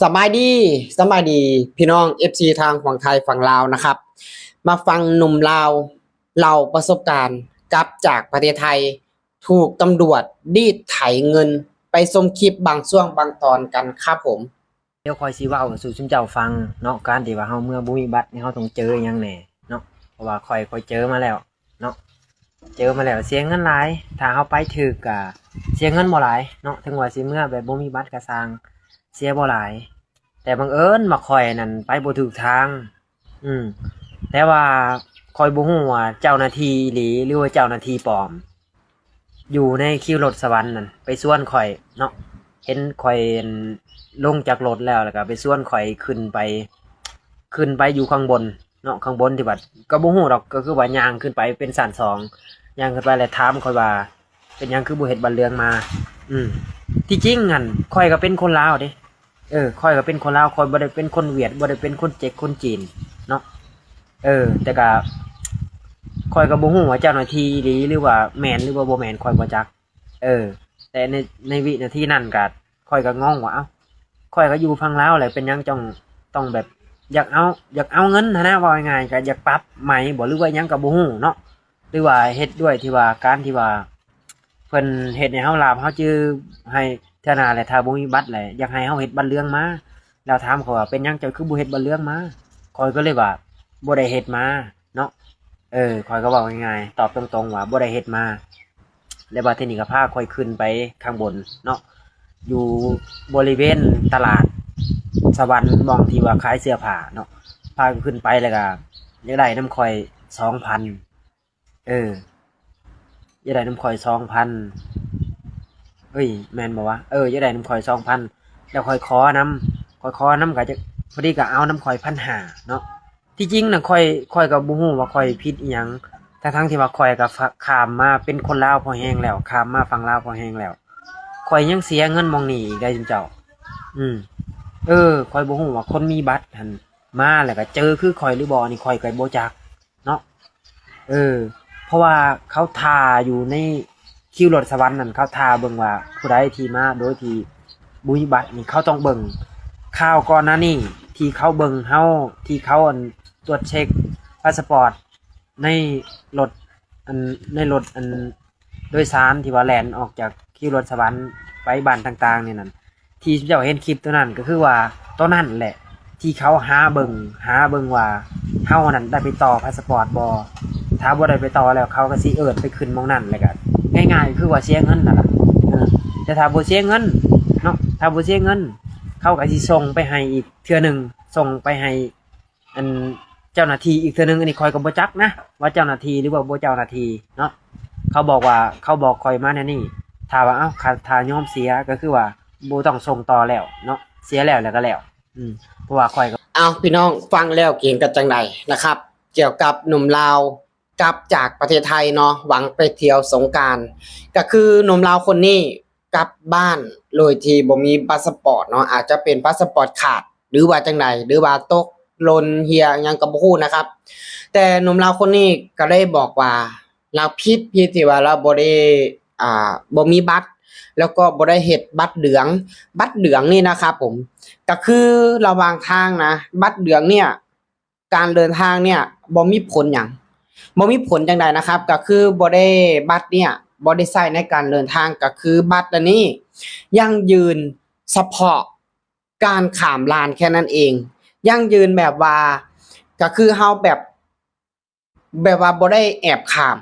สบายดีพี่น้อง FC ทางฝั่งไทยฝั่งลาวนะครับมาฟังหนุ่มลาวเล่าประสบการณ์กลับจากประเทศไทยถูกตำรวจรีดไถเงินไปชมคลิปบางช่วงบางตอนกันครับผมเดี๋ยวคอยสิเว้าสู่ซุมเจ้าฟังเนาะการที่ว่าเฮาเมื่อบ่มีบัตรนี่เฮาต้องเจออิหยังแหน่เนาะเพราะว่าค่อยเจอมาแล้วเนาะเจอมาแล้วเสียเงินหลายถ้าเฮาไปถึกก็เสียเงินบ่หลายเนาะถึงว่าสิเมื่อแบบบ่มีบัตรก็สร้างเสียบ่หลายแต่บังเอิญว่าข้อยนั่นไปบ่ถูกทางอืมแต่ว่าข้อยบ่ฮู้ว่าเจ้าหน้าที่อีหลีหรือว่าเจ้าหน้าที่ปลอมอยู่ในคิวรถสวรรค์นั่นไปส่วนข้อยเนาะ เห็นข่อยลงจากรถแล้วก็ไปส่วนข่อยขึ้นไปอยู่ข้างบนเนาะข้างบนที่บัดก็บ่ฮู้ดอกก็คือว่าย่างขึ้นไปเป็นชั้นสองย่างขึ้นไปแล้วถามข่อยว่าเป็นหยังคือบ่เฮ็ดบัตรเรืองมาอืมที่จริงหั่นข่อยก็เป็นคนลาวเด้ข่อยก็เป็นคนลาวข่อยบ่ได้เป็นคนเวียดบ่ได้เป็นคนเจ๊กคนจีนเนาะแต่ก็ข่อยก็บ่ฮู้ว่าเจ้าหน้าที่อีหลีหรือว่าแม่นหรือว่าบ่แม่นข่อยบ่จักเออ แต่ในวินาทีนั้นก็ค่อยก็งงว่าเอ้าค่อยก็อยู่ฝั่งลาวแหละเป็นหยังต้องแบบอยากเอาเงินหั้นนะว่าง่ายๆก็อยากปรับใหม่บ่หรือว่าหยังก็บ่ฮู้เนาะหรือว่าเฮ็ดด้วยที่ว่าการที่ว่าเพิ่นเฮ็ดให้เฮาลาบเฮาจื้อให้เทื่อหน้าแหละถ้าบ่มีบัตรแหละอยากให้เฮาเฮ็ดบัตรเรืองมาแล้วถามเขาว่าเป็นหยังเจ้าคือบ่เฮ็ดบัตรเรืองมาข้อยก็เลยว่าบ่ได้เฮ็ดมาเนาะข้อยก็เว้าง่ายๆตอบตรงๆว่าบ่ได้เฮ็ดมา แล้วบัดทีนี้ก็พาค่อยขึ้นไปข้างบนเนาะอยู่บริเวณตลาดสวรรค์มองที่ว่าขายเสื้อผ้าเนาะพาขึ้นไปแล้วก็อยากได้น้ำข่อย2,000เอออยากได้น้ำข่อย2,000เอ้ยแม่นบ่วะอยากได้น้ำข่อย2,000แล้วค่อยขอน้ำก็จะพอดีก็เอาน้ำข่อย1,500เนาะที่จริงน่ะค่อยก็บ่ฮู้ว่าค่อยผิดอีหยัง ทั้งที่ว่าข่อยก็ข้ามมาเป็นคนลาวพอแห้งแล้วข้ามมาฝั่งลาวพอแห้งแล้วข่อยยังเสียเงินหม้องนี้อีกได้จุมเจ้าอืมข่อยบ่ฮู้ว่าคนมีบัตรหั่นมาแล้วก็เจอคือข่อยหรือบ่นี่ข่อยก็บ่จักเนาะเออเพราะว่าเขาท่าอยู่ในคิวรถสวรรค์นั่นเขาท่าเบิ่งว่าผู้ใดที่มาโดยที่บ่มีบัตรนี่เขาต้องเบิ่งข่าวก่อนหน้านี้ที่เขาเบิ่งเฮาที่เขาตรวจเช็คพาสปอร์ต ในรถอันในรถโดยสารที่ว่าแล่นออกจากขี่รถสวรรค์ไปบ้านต่างๆนี่นั่นที่เจ้าเห็นคลิปตัวนั้นก็คือว่าตัวนั้นแหละที่เขาหาเบิ่งว่าเฮานั้นได้ไปต่อพาสปอร์ตบ่ถ้าบ่ได้ไปต่อแล้วเขาก็สิเอิ้นไปขึ้นหม้องนั้นแหละก็ง่ายๆคือว่าเสียเงินนั่นล่ะแต่ถ้าบ่เสียเงินเนาะถ้าบ่เสียเงินเขาก็สิส่งไปให้อีกเทื่อนึงส่งไปให้อัน เจ้าหน้าที่อีกเทื่อนึงอันนี้คอยก็บ่จักนะว่าเจ้าหน้าที่หรือว่าบ่เจ้าหน้าที่เนาะเขาบอกคอยมาแน่นี่ถ้าว่าเอ้าถ้ายอมเสียก็คือว่าบ่ต้องส่งต่อแล้วเนาะเสียแล้วก็แล้วเพราะว่าคอยก็เอาพี่น้องฟังแล้วเก่งกันจังไดนะครับเกี่ยวกับหนุ่มลาวกลับจากประเทศไทยเนาะหวังไปเที่ยวสงกรานต์ก็คือหนุ่มลาวคนนี้กลับบ้านโดยที่บ่มีพาสปอร์ตเนาะอาจจะเป็นพาสปอร์ตขาดหรือว่าจังไดหรือว่าตกหล่นเหี่ยหยังก็บ่ฮู้นะครับแต่หนุ่มลาวคนนี้ก็ได้บอกว่าเราผิดที่ว่าเราบ่ได้บ่มีบัตรแล้วก็บ่ได้เฮ็ดบัตรเหลืองนี่นะครับผม ก็คือระหว่างทางนะบัตรเหลืองเนี่ยการเดินทางเนี่ยบ่มีผลหยังบ่มีผลจังใดนะครับก็คือบ่ได้บัตรเนี่ยบ่ได้ใช้ในการเดินทางก็คือบัตรอันนี้ยังยืนเฉพาะการข้ามลานแค่นั้นเองยังยืนแบบว่าก็คือเฮาแบบว่าบ่ได้แอบข้าม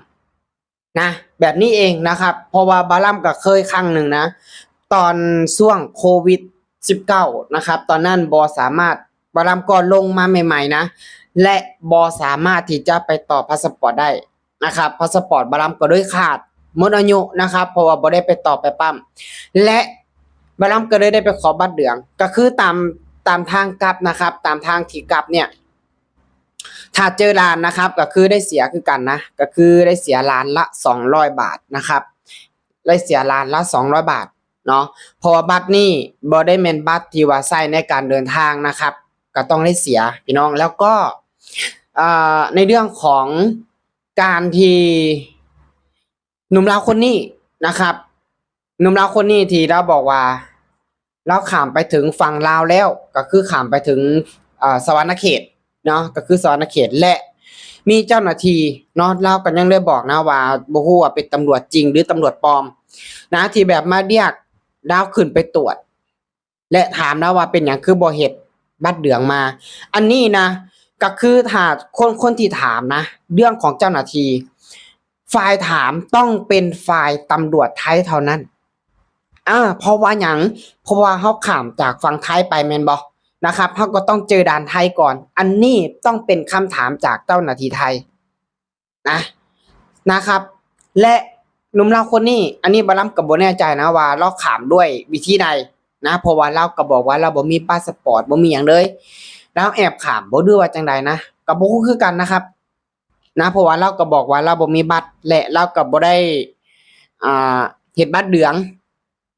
นะแบบนี้เองนะครับเพราะว่าบาลัมก็เคยครั้งหนึ่งนะตอนช่วงโควิด19นะครับตอนนั้นบ่สามารถบาลัมก็ลงมาใหม่ๆนะและบ่สามารถที่จะไปต่อพาสปอร์ตได้นะครับพาสปอร์ตบาลัมก็เลยขาดหมดอายุนะครับเพราะว่าบ่ได้ไปต่อไปปั๊มและบาลัมก็เลยได้ไปขอบัตรเหลืองก็คือตามทางกลับนะครับตามทางที่กลับเนี่ย ถ้าเจอร้านนะครับก็คือได้เสียคือกันนะก็คือได้เสียร้านละ200บาทนะครับได้เสียร้านละ200บาทเนาะเพราะว่าบัตรนี่บ่ได้แม่นบัตรที่ว่าใช้ในการเดินทางนะครับก็ต้องได้เสียพี่น้องแล้วก็ในเรื่องของการที่หนุ่มลาวคนนี้นะครับหนุ่มลาวคนนี้ที่เราบอกว่า แล้วข้ามไปถึงฝั่งลาวแล้วก็คือข้ามไปถึงสวรรณเขตเนาะก็คือสวรรณเขตและมีเจ้าหน้าที่เนาะลาวก็ยังได้บอกนะว่าบ่ฮู้ว่าเป็นตำรวจจริงหรือตำรวจปลอมนะที่แบบมาเรียกดาวขึ้นไปตรวจและถามนะว่าเป็นหยังคือบ่เฮ็ดบัตรเหลืองมา อันนี้นะก็คือถ้าคนที่ถามนะเรื่องของเจ้าหน้าที่ฝ่ายถามต้องเป็นฝ่ายตำรวจไทยเท่านั้นเพราะว่าหยังเพราะว่าเฮาข้ามจากฝั่งไทยไปแม่นบ่นะครับเฮาก็ต้องเจอด่านไทยก่อนอันนี้ต้องเป็นคำถามจากเจ้าหน้าที่ไทยนะครับและหนุ่มลาวคนนี้อันนี้บ่ล้ำก็บ่แน่ใจนะว่าเราข้ามด้วยวิธีใดนะเพราะว่าเราก็บอกว่าเราบ่มีพาสปอร์ตบ่มีหยังเลยแล้วแอบข้ามบ่รู้ว่าจังใดนะก็บ่ฮู้คือกันนะครับนะเพราะว่าเราก็บอกว่าเราบ่มีบัตรและเราก็บ่ได้เฮ็ดบัตรเหลือง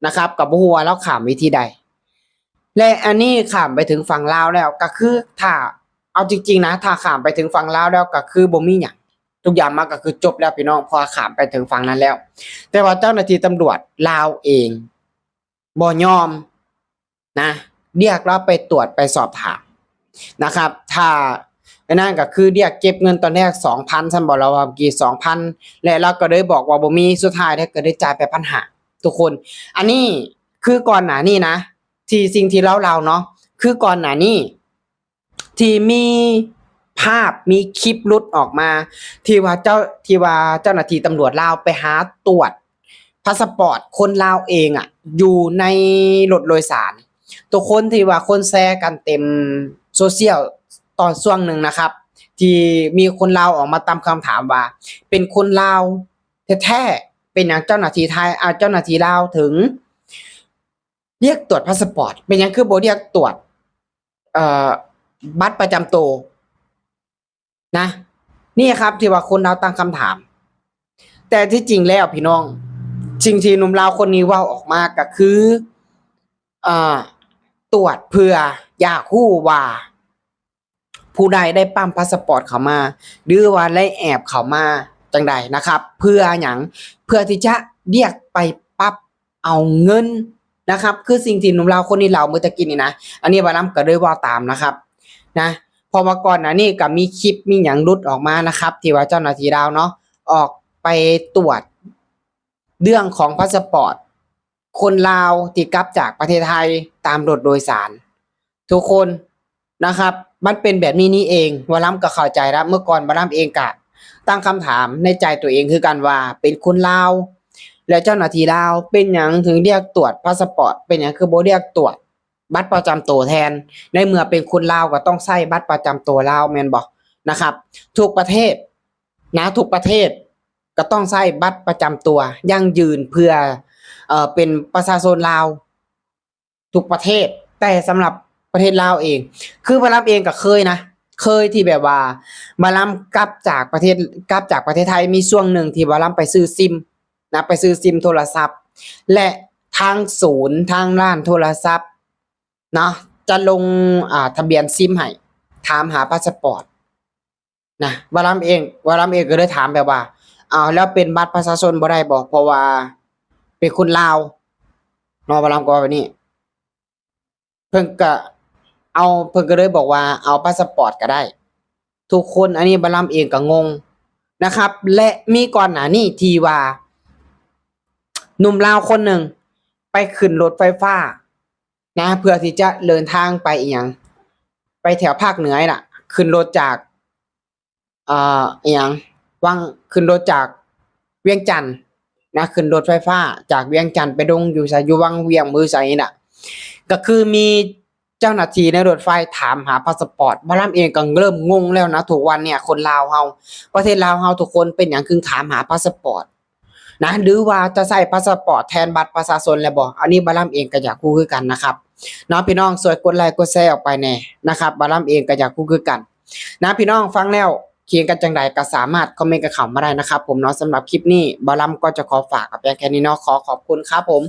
นะครับก็บ่ฮู้ว่าเราข้ามวิธีใดและอันนี้ข้ามไปถึงฝั่งลาวแล้วก็คือถ้าเอาจริงๆนะถ้าข้ามไปถึงฝั่งลาวแล้วก็คือบ่มีหยังทุกอย่างมันก็คือจบแล้วพี่น้องพอข้ามไปถึงฝั่งนั้นแล้วแต่ว่าเจ้าหน้าที่ตำรวจลาวเองบ่ยอมนะเรียกเราไปตรวจไปสอบถามนะครับถ้าอันนั้นก็คือเรียกเก็บเงินตอนแรก 2,000 ซั่นบ่เราว่าเมื่อกี้ 2,000 และเราก็ได้บอกว่าบ่มีสุดท้ายได้ก็ได้จ่ายไป 1,500 ทุกคนอันนี้คือก่อนหน้านี้นะที่สิ่งที่เล่าเนาะคือก่อนหน้านี้ที่มีภาพมีคลิปหลุดออกมาที่ว่าเจ้าหน้าที่ตำรวจลาวไปหาตรวจพาสปอร์ตคนลาวเองอยู่ในรถโดยสารทุกคนที่ว่าคนแชร์กันเต็มโซเชียลตอนช่วงหนึ่งนะครับที่มีคนลาวออกมาตั้งคำถามว่าเป็นคนลาวแท้ๆเป็นอย่างเจ้าหน้าที่ไทยเจ้าหน้าที่ลาวถึงเรียกตรวจพาสปอร์ตเป็นอย่างคือบ่เรียกตรวจบัตรประจำตัวนะนี่ครับที่ว่าคนลาวตั้งคำถามแต่ที่จริงแล้วพี่น้องสิ่งที่หนุ่มลาวคนนี้เว้าออกมาก็คือตรวจเพื่ออยากรู้ว่าผู้ใดได้ปั๊มพาสปอร์ตเข้ามาหรือว่าได้แอบเข้ามาจังใดนะครับเพื่อหยังเพื่อที่จะเรียกไปปรับเอาเงินนะครับคือสิ่งที่หนุ่มลาวคนนี้เล่าเมื่อตะกี้นี่นะอันนี้บ่าล้ำก็เลยเว้าตามนะครับนะพอมาก่อนนี้ก็มีคลิปมีหยังหลุดออกมานะครับที่ว่าเจ้าหน้าที่ลาวเนาะออกไปตรวจเรื่องของพาสปอร์ตคนลาวที่กลับจากประเทศไทยตามรถโดยสารทุกคนนะครับมันเป็นแบบนี้นี่เองวาล้ำก็เข้าใจแล้วเมื่อก่อนวาล้ำเองก็ตั้งคำถามในใจตัวเองคือกันว่าเป็นคนลาวและเจ้าหน้าที่ลาวเป็นหยังถึงเรียกตรวจพาสปอร์ตเป็นหยังคือบ่เรียกตรวจบัตรประจำตัวแทนในเมื่อเป็นคนลาวก็ต้องใช้บัตรประจำตัวลาวแม่นบ่นะครับทุกประเทศนะทุกประเทศก็ต้องใช้บัตรประจำตัวยั่งยืนเพื่อเป็นประชาชนลาวทุกประเทศแต่สำหรับประเทศลาวเองคือมารับเองก็เคยนะเคยที่แบบว่ามาลํกลับจากประเทศไทยมีช่วงหนึ่งที่ว่าลํไปซื้อซิมนะไปซื้อซิมโทรศัพท์และทางศูนย์ทางร้านโทรศัพท์เนาะจะลงทะเบียนซิมให้ถามหาพาสปอร์ตนะว่าลํเองก็เลยถามแบบว่าแล้วเป็นบัตรประชาชนบ่ได้บ่เพราะว่าเป็นคนลาวเนาะว่าลํก็ว่าแบบนี้เพิ่นก็เลยบอกว่าเอาพาสปอร์ตก็ได้ทุกคนอันนี้บ่ล้ำเองก็งงนะครับและมีก่อนหน้านี้ที่ว่าหนุ่มลาวคนหนึ่งไปขึ้นรถไฟฟ้านะเพื่อที่จะเดินทางไปอีหยังไปแถวภาคเหนือน่ะขึ้นรถจากอีหยังขึ้นรถจากเวียงจันทน์นะขึ้นรถไฟฟ้าจากเวียงจันทน์ไปลงอยู่ไสอยู่วังเวียงมือไสน่ะก็คือมีเจ้าหน้าที่ในรถไฟถามหาพาสปอร์ตบ่ล้ำเองก็เริ่มงงแล้วนะทุกวันเนี่ยคนลาวเฮาประเทศลาวเฮาทุกคนเป็นหยังคือถามหาพาสปอร์ตนะหรือว่าจะใช้พาสปอร์ตแทนบัตรประชาชนแล้วบ่อันนี้บ่ล้ำเองก็อยากรู้คือกันนะครับเนาะพี่น้องช่วยกดไลค์กดแชร์ออกไปแน่นะครับบ่ล้ำเองก็อยากรู้คือกันนะพี่น้องฟังแล้วเคียงกันจังใดก็สามารถคอมเมนต์กับเข้ามาได้นะครับผมเนาะสำหรับคลิปนี้บ่ล้ำก็จะขอฝากกับเพียงแค่นี้เนาะขอขอบคุณครับผม